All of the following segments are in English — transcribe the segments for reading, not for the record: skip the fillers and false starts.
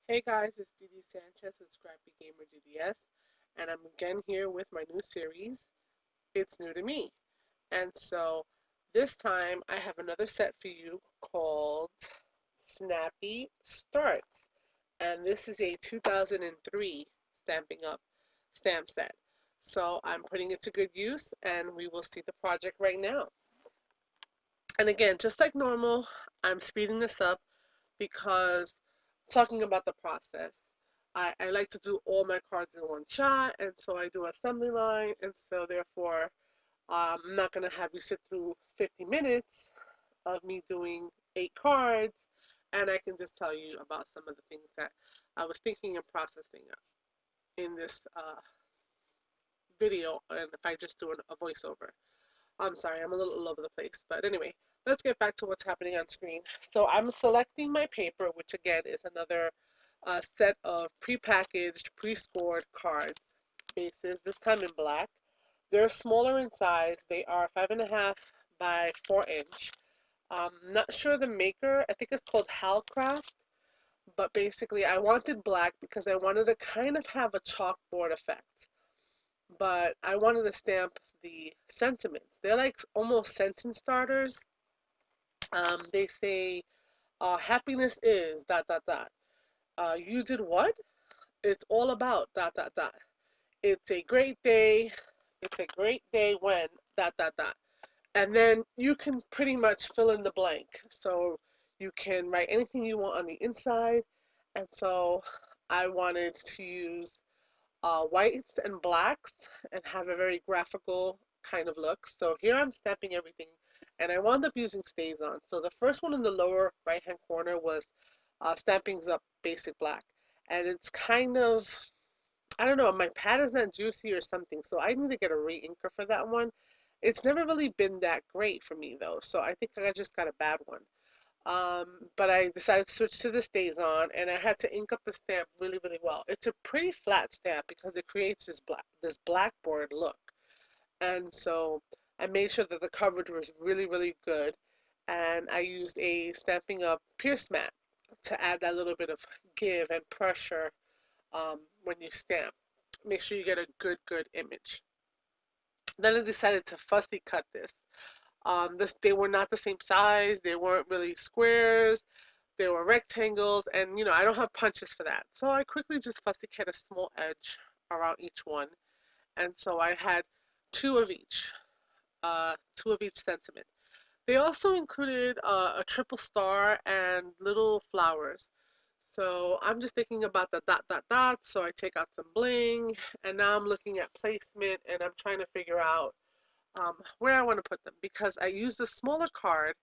Hey guys, it's Didi Sanchez with Scrappy Gamer DDS, and I'm again here with my new series, It's New to Me. And so this time I have another set for you called Snappy Starts. And this is a 2003 Stamping Up stamp set. So I'm putting it to good use, and we will see the project right now. And again, just like normal, I'm speeding this up because talking about the process. I like to do all my cards in one shot, and so I do assembly line, and so therefore I'm not going to have you sit through 50 minutes of me doing 8 cards, and I can just tell you about some of the things that I was thinking and processing in this video, and if I just do a voiceover. I'm sorry, I'm a little all over the place, but anyway, let's get back to what's happening on screen. So I'm selecting my paper, which again is another set of prepackaged, pre-scored cards bases, this time in black. They're smaller in size. They are 5.5 by 4 inch. Not sure the maker. I think it's called Halcraft. But basically, I wanted black because I wanted to kind of have a chalkboard effect. But I wanted to stamp the sentiments. They're like almost sentence starters. They say, happiness is dot dot dot. You did what? It's all about dot dot dot. It's a great day. It's a great day when dot dot dot. And then you can pretty much fill in the blank. So you can write anything you want on the inside. And so I wanted to use whites and blacks and have a very graphical kind of look. So here I'm stamping everything, and I wound up using stays on. So the first one in the lower right hand corner was Stampings Up Basic Black. And it's kind of, I don't know, my pad is not juicy or something, so I need to get a re-inker for that one. It's never really been that great for me though, so I think I just got a bad one. But I decided to switch to the Stays On, and I had to ink up the stamp really, really well. It's a pretty flat stamp because it creates this blackboard look, and so I made sure that the coverage was really, really good, and I used a Stampin' Up Pierce mat to add that little bit of give and pressure when you stamp. Make sure you get a good image. Then I decided to fussy cut this. They were not the same size. They weren't really squares. They were rectangles, and I don't have punches for that. So I quickly just fussy cut a small edge around each one, and so I had two of each sentiment. They also included a triple star and little flowers. So I'm just thinking about the dot dot dot. So I take out some bling, and now I'm looking at placement, and I'm trying to figure out where I want to put them because I used a smaller card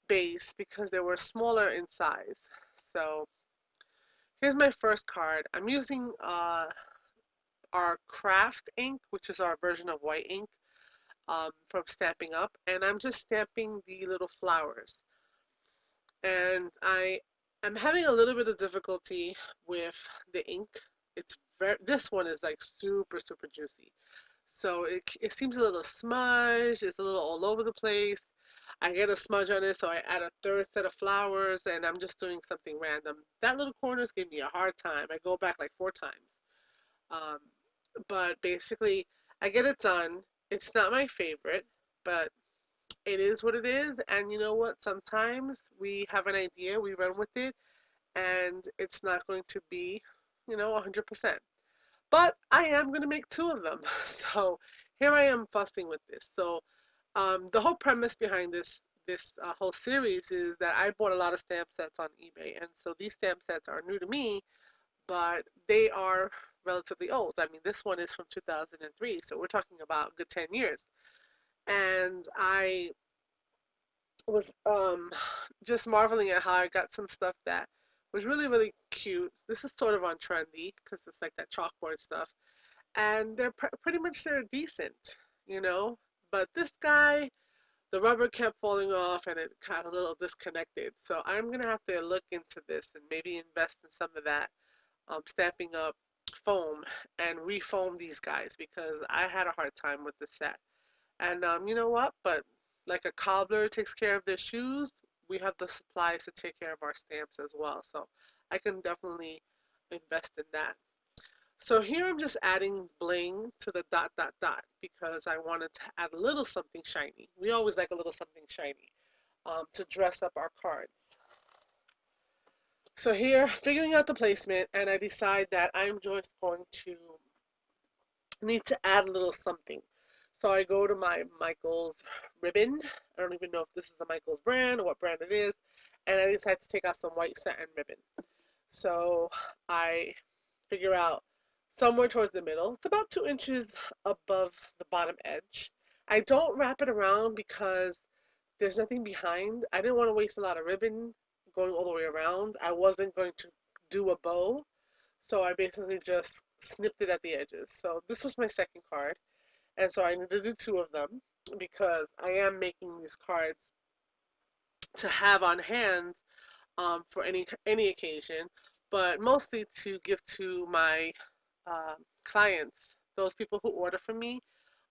base because they were smaller in size. So here's my first card. I'm using our craft ink, which is our version of white ink from Stamping Up, and I'm just stamping the little flowers. And I'm having a little bit of difficulty with the ink. This one is like super juicy. So it seems a little smudged. It's a little all over the place. I get a smudge on it, so I add a third set of flowers, and I'm just doing something random. That little corner's gave me a hard time. I go back like 4 times. Um, but basically, I get it done. It's not my favorite, but it is what it is. And you know what? Sometimes we have an idea, we run with it, and it's not going to be, 100%. But I am going to make two of them. So here I am fussing with this. So the whole premise behind this whole series is that I bought a lot of stamp sets on eBay, and so these stamp sets are new to me, but they are relatively old. I mean, this one is from 2003, so we're talking about a good 10 years. And I was just marveling at how I got some stuff that was really, really cute. This is sort of on trendy because it's like that chalkboard stuff, and pretty much they're decent, you know. But this guy, the rubber kept falling off and it got a little disconnected. So I'm gonna have to look into this and maybe invest in some of that Stamping Up foam and refoam these guys because I had a hard time with the set. And you know what? But like a cobbler takes care of their shoes, we have the supplies to take care of our stamps as well. So I can definitely invest in that. So here I'm just adding bling to the dot dot dot because I wanted to add a little something shiny. We always like a little something shiny to dress up our cards. So here, figuring out the placement, and I decide that I'm just going to need to add a little something. So I go to my Michaels ribbon. I don't even know if this is a Michaels brand or what brand it is. And I decide to take out some white satin ribbon. So I figure out somewhere towards the middle. It's about 2 inches above the bottom edge. I don't wrap it around because there's nothing behind. I didn't want to waste a lot of ribbon going all the way around. I wasn't going to do a bow. So I basically just snipped it at the edges. So this was my second card. And so I need to do two of them because I am making these cards to have on hand for any occasion, but mostly to give to my clients, those people who order from me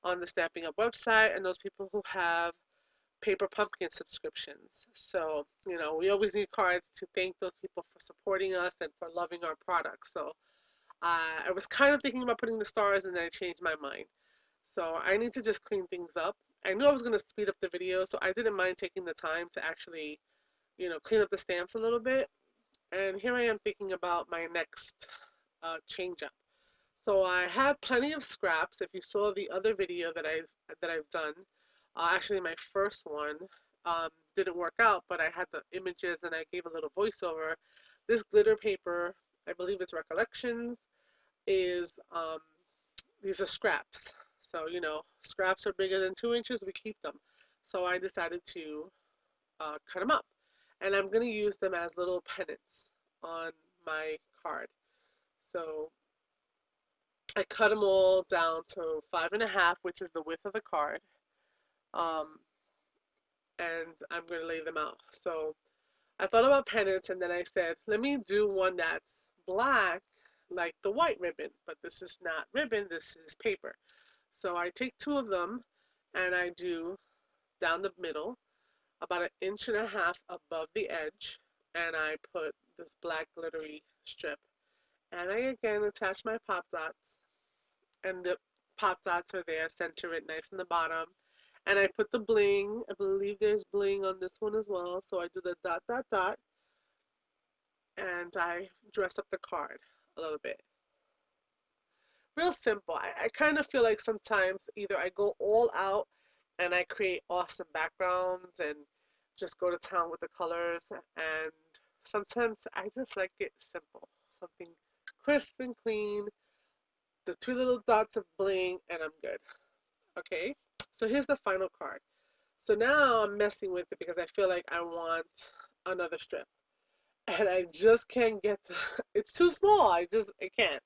on the Stamping Up website, and those people who have paper pumpkin subscriptions. So, we always need cards to thank those people for supporting us and for loving our products. So I was kind of thinking about putting the stars and then I changed my mind. So I need to just clean things up. I knew I was going to speed up the video, so I didn't mind taking the time to actually, clean up the stamps a little bit. And here I am thinking about my next change up. So I had plenty of scraps. If you saw the other video that I've done, actually my first one didn't work out, but I had the images and I gave a little voiceover. This glitter paper, I believe it's Recollections, is these are scraps. So scraps are bigger than 2 inches. We keep them. So I decided to cut them up, and I'm going to use them as little pennants on my card. So I cut them all down to 5.5, which is the width of the card, um, and I'm going to lay them out. So I thought about pennants, and then I said, let me do one that's black, like the white ribbon, but this is not ribbon, this is paper. So I take two of them, and I do down the middle, about 1.5 inches above the edge, and I put this black glittery strip. And I again attach my pop dots, and the pop dots are there, center it nice in the bottom. And I put the bling. I believe there's bling on this one as well. So I do the dot, dot, dot, and I dress up the card a little bit. Real simple. I kind of feel like sometimes either I go all out and I create awesome backgrounds and just go to town with the colors, and sometimes I just like it simple. Something crisp and clean, the two little dots of bling, and I'm good. Okay, so here's the final card. So now I'm messing with it because I feel like I want another strip. And I just can't get to, it's too small. I can't.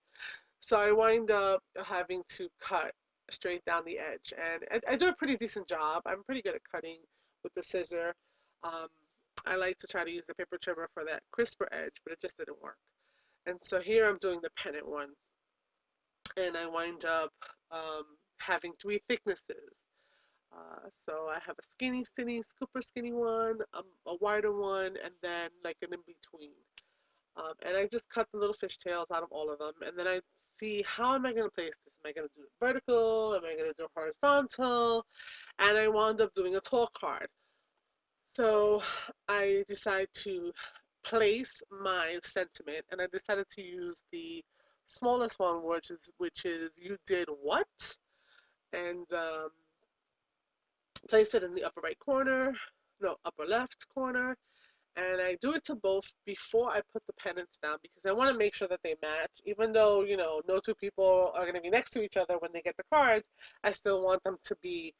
So I wind up having to cut straight down the edge. And I do a pretty decent job. I'm pretty good at cutting with the scissor. Um, I like to try to use the paper trimmer for that crisper edge, but it just didn't work. And so here I'm doing the pennant one. And I wind up um, having three thicknesses. So I have a skinny, super skinny one, a wider one, and then like an in between. And I just cut the little fishtails out of all of them, and then I see how am I going to place this? Am I going to do it vertical? Am I going to do it horizontal? And I wound up doing a tall card. So I decided to place my sentiment, and I decided to use the smallest one, which is you did what? And place it in the upper right corner, no, upper left corner, and I do it to both before I put the pennants down because I want to make sure that they match. Even though, no two people are going to be next to each other when they get the cards, I still want them to be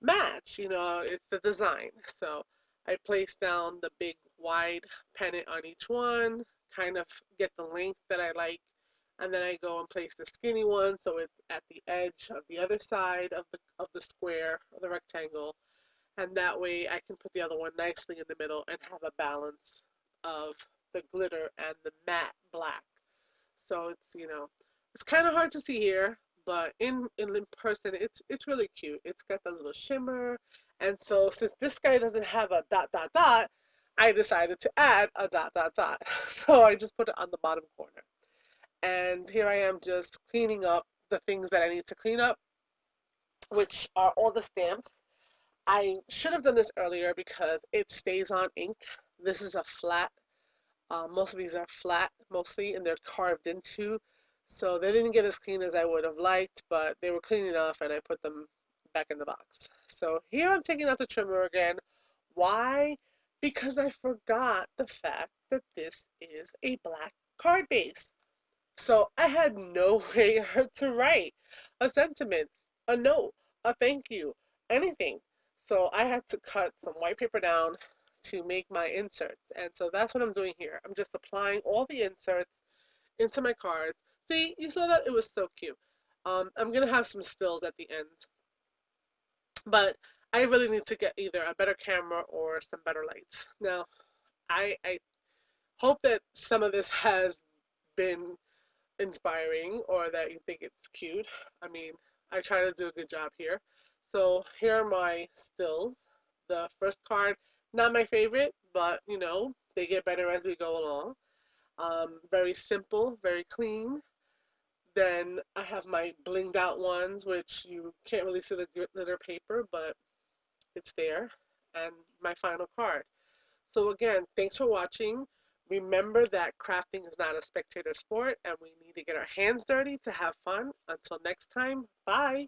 match. It's the design. So I place down the big wide pennant on each one, kind of get the length that I like, and then I go and place the skinny one so it's at the edge of the other side of the square or the rectangle, and that way I can put the other one nicely in the middle and have a balance of the glitter and the matte black. So it's kind of hard to see here, but in person it's really cute. It's got the little shimmer, and so since this guy doesn't have a dot dot dot, I decided to add a dot dot dot. So I just put it on the bottom corner. And here I am just cleaning up the things that I need to clean up, which are all the stamps. I should have done this earlier because it stays on ink. This is a flat. Most of these are flat, mostly, and they're carved into. So they didn't get as clean as I would have liked, but they were clean enough, and I put them back in the box. So here I'm taking out the trimmer again. Why? Because I forgot the fact that this is a black card base. So I had no way to write a sentiment, a note, a thank you, anything. So I had to cut some white paper down to make my inserts. And so that's what I'm doing here. I'm just applying all the inserts into my cards. See, you saw that? It was so cute. I'm going to have some stills at the end. But I really need to get either a better camera or some better lights. Now, I hope that some of this has been inspiring or that you think it's cute. I mean, I try to do a good job here. So here are my stills. The first card, not my favorite, but you know, they get better as we go along. Very simple, very clean. Then I have my blinged out ones, which you can't really see the glitter paper, but it's there. And my final card. So again, thanks for watching. Remember that crafting is not a spectator sport and we need to get our hands dirty to have fun. Until next time, bye.